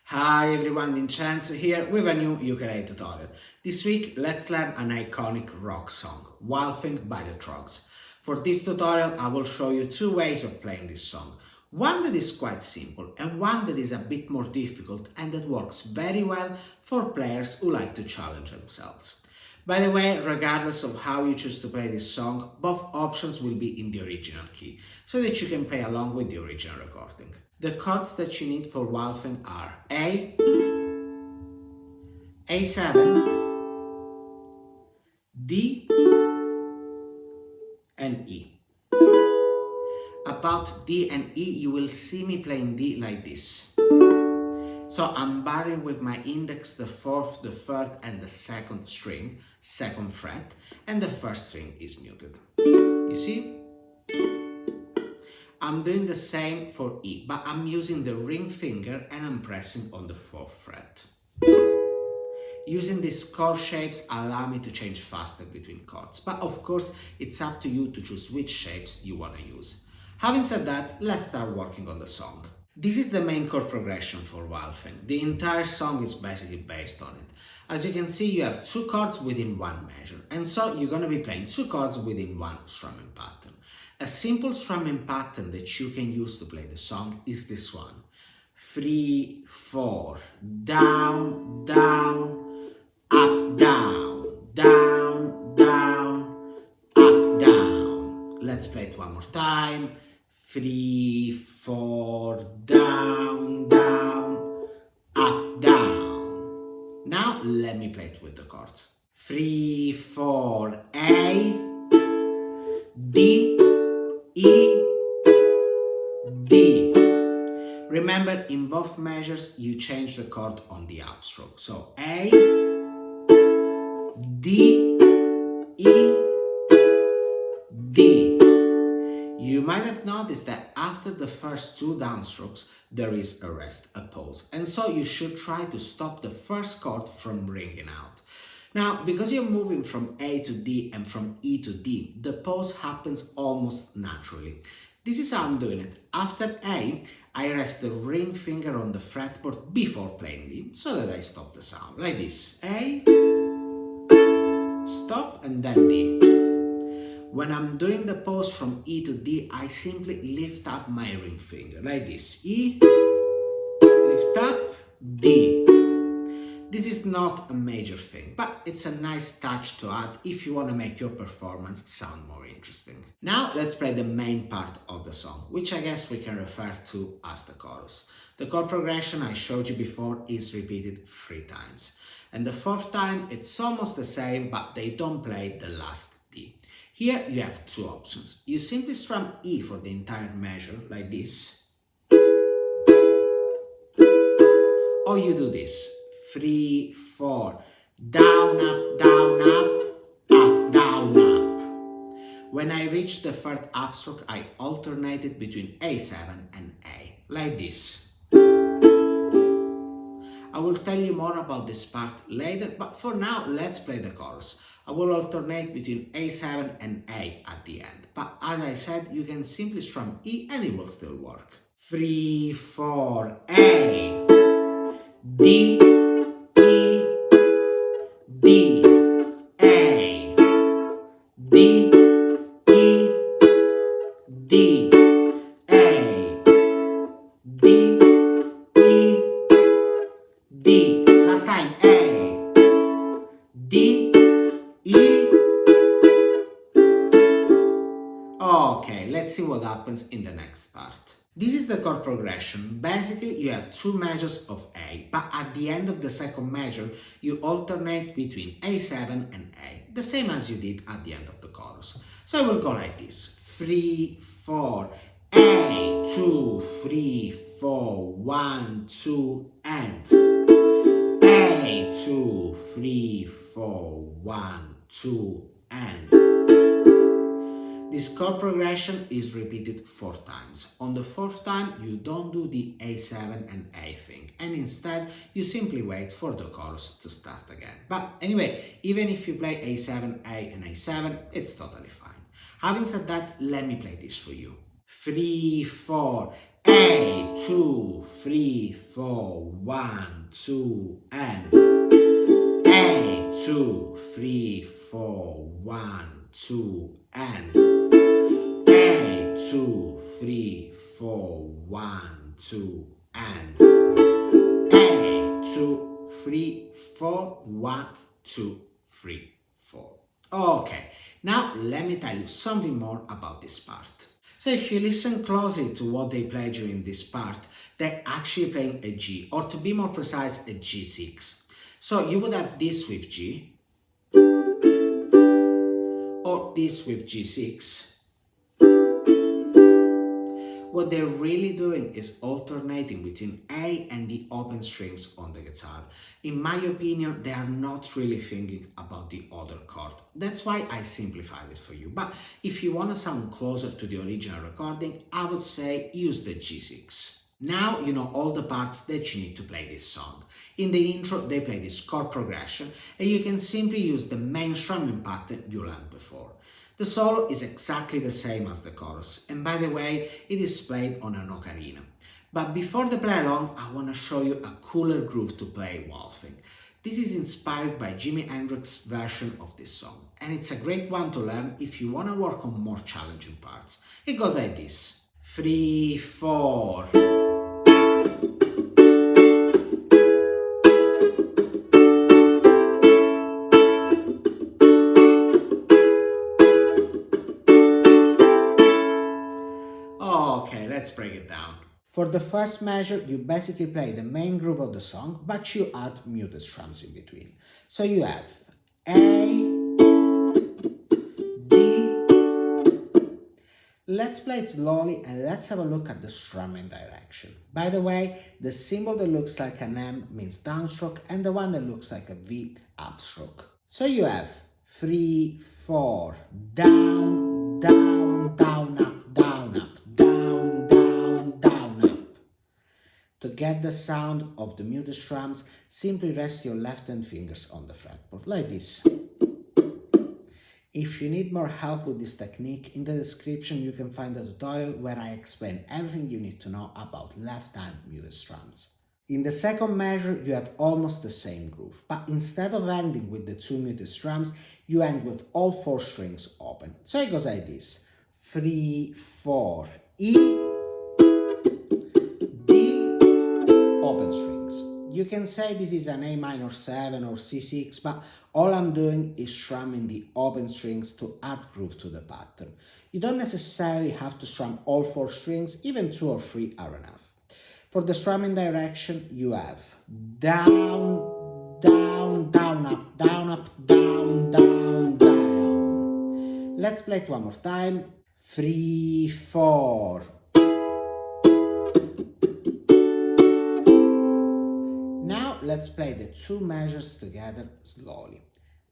Hi everyone, Vincenzo here with a new ukulele tutorial. This week, let's learn an iconic rock song, Wild Thing by the Troggs. For this tutorial, I will show you two ways of playing this song. One that is quite simple and one that is a bit more difficult and that works very well for players who like to challenge themselves. By the way, regardless of how you choose to play this song, both options will be in the original key, so that you can play along with the original recording. The chords that you need for Wild Thing are A, A7, D, and E. About D and E, you will see me playing D like this. So I'm barring with my index the fourth, the third, and the second string, second fret, and the first string is muted. You see? I'm doing the same for E, but I'm using the ring finger and I'm pressing on the fourth fret. Using these chord shapes allow me to change faster between chords, but of course it's up to you to choose which shapes you want to use. Having said that, let's start working on the song. This is the main chord progression for Wild Thing. The entire song is basically based on it. As you can see, you have two chords within one measure, and so you're going to be playing two chords within one strumming pattern. A simple strumming pattern that you can use to play the song is this one. 3, 4, down, down, up, down, down, down, up, down. Let's play it one more time. 3, 4, down, down, up, down. Now let me play it with the chords. 3, 4, A, D, E, D. Remember, in both measures, you change the chord on the upstroke. So A, D, E, D. You might have noticed that after the first two downstrokes, there is a rest, a pause. And so you should try to stop the first chord from ringing out. Now, because you're moving from A to D and from E to D, the pause happens almost naturally. This is how I'm doing it. After A, I rest the ring finger on the fretboard before playing D, so that I stop the sound, like this. A, stop, and then D. When I'm doing the pause from E to D, I simply lift up my ring finger, like this. E, lift up, D. This is not a major thing, but it's a nice touch to add if you want to make your performance sound more interesting. Now let's play the main part of the song, which I guess we can refer to as the chorus. The chord progression I showed you before is repeated 3 times. And the 4th time it's almost the same, but they don't play the last D. Here you have two options. You simply strum E for the entire measure, like this. Or you do this. 3, 4, down, up, down, up, up, down, up. When I reach the 3rd upstroke, I alternate it between A7 and A, like this. I will tell you more about this part later, but for now, let's play the chorus. I will alternate between A7 and A at the end, but as I said, you can simply strum E and it will still work. 3, 4, A, D, E, D, A, D, E, D, A, D, E, D. Last time. A, D, E. Okay, let's see what happens in the next part. This is the chord progression. Basically, you have two measures of A, but at the end of the second measure, you alternate between A7 and A, the same as you did at the end of the chorus. So I will go like this. 3, 4, A, 2, 3, 4, 1, 2, and A, 2, 3, 4, 1, 2, and. This chord progression is repeated 4 times. On the 4th time, you don't do the A7 and A thing, and instead you simply wait for the chorus to start again. But anyway, even if you play A7, A and A7, it's totally fine. Having said that, let me play this for you. 3, 4, A, 2, 3, 4, 1, 2, and A, 2, 3, 4, 1, 2, and A, 2, 3, 4, 1, 2, and A, 2, 3, 4, 1, 2, 3, 4. Okay, now let me tell you something more about this part. So if you listen closely to what they play during this part, they're actually playing a G, or to be more precise, a G6. So you would have this with G, or this with G6. What they're really doing is alternating between A and the open strings on the guitar. In my opinion, they are not really thinking about the other chord. That's why I simplified it for you. But if you want to sound closer to the original recording, I would say use the G6. Now you know all the parts that you need to play this song. In the intro, they play this chord progression, and you can simply use the main strumming pattern you learned before. The solo is exactly the same as the chorus, and by the way, it is played on an ocarina. But before the play-along, I want to show you a cooler groove to play Wild Thing. This is inspired by Jimi Hendrix's version of this song, and it's a great one to learn if you want to work on more challenging parts. It goes like this: 3, 4. Okay, let's break it down. For the first measure, you basically play the main groove of the song, but you add muted strums in between. So you have A, D. Let's play it slowly and let's have a look at the strumming direction. By the way, the symbol that looks like an M means downstroke, and the one that looks like a V, upstroke. So you have 3, 4, down, down, down, up, down, up. To get the sound of the muted strums, simply rest your left hand fingers on the fretboard, like this. If you need more help with this technique, in the description you can find a tutorial where I explain everything you need to know about left hand muted strums. In the second measure, you have almost the same groove, but instead of ending with the 2 muted strums, you end with all 4 strings open. So it goes like this: 3, 4, E, open strings. You can say this is an A minor 7 or C6, but all I'm doing is strumming the open strings to add groove to the pattern. You don't necessarily have to strum all 4 strings, even 2 or 3 are enough. For the strumming direction, you have down, down, down, up, down, down, down. Let's play it one more time. 3, 4. Let's play the 2 measures together slowly.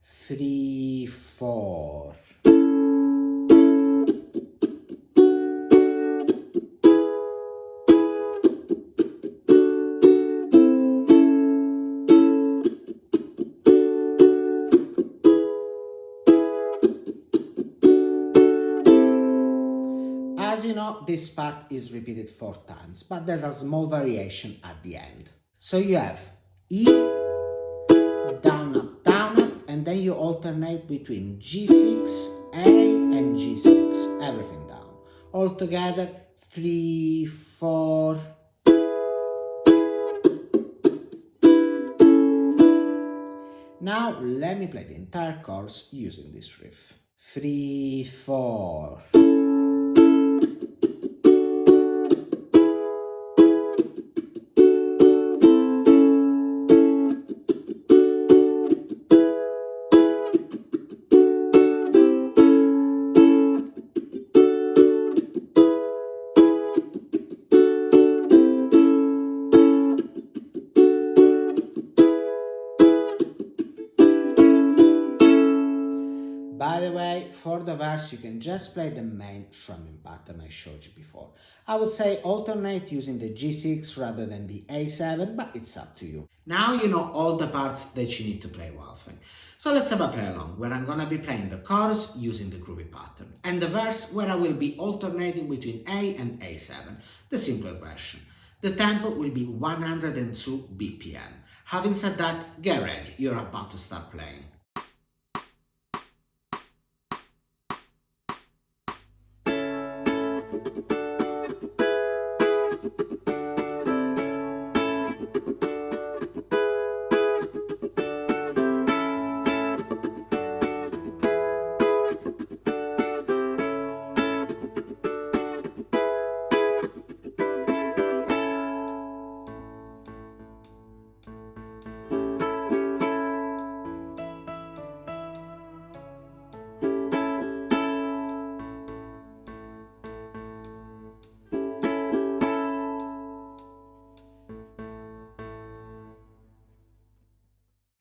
3, 4. As you know, this part is repeated 4 times, but there's a small variation at the end. So you have E, down, up, and then you alternate between G6, A, and G6, everything down. All together, 3, 4. Now let me play the entire chorus using this riff. 3, 4. By the way, for the verse you can just play the main strumming pattern I showed you before. I would say alternate using the G6 rather than the A7, but it's up to you. Now you know all the parts that you need to play Wild Thing. So let's have a play along where I'm gonna be playing the chorus using the groovy pattern and the verse where I will be alternating between A and A7, the simpler version. The tempo will be 102 BPM. Having said that, get ready, you're about to start playing.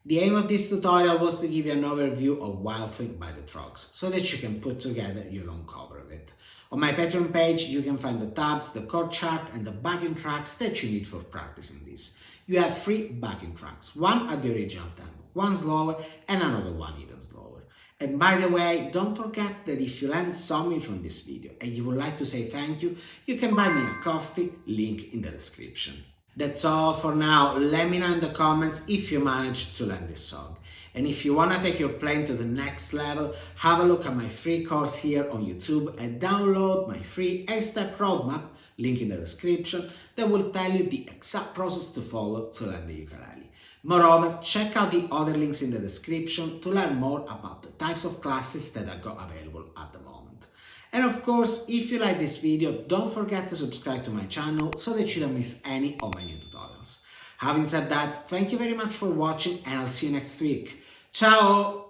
The aim of this tutorial was to give you an overview of Wild Thing by the Troggs, so that you can put together your own cover of it. On my Patreon page you can find the tabs, the chord chart and the backing tracks that you need for practicing this. You have 3 backing tracks, one at the original tempo, one slower and another one even slower. And by the way, don't forget that if you learned something from this video and you would like to say thank you, you can buy me a coffee, link in the description. That's all for now. Let me know in the comments if you managed to learn this song. And if you want to take your playing to the next level, have a look at my free course here on YouTube and download my free 8-step roadmap, link in the description, that will tell you the exact process to follow to learn the ukulele. Moreover, check out the other links in the description to learn more about the types of classes that are available at the moment. And of course, if you like this video, don't forget to subscribe to my channel so that you don't miss any of my new tutorials. Having said that, thank you very much for watching and I'll see you next week. Ciao!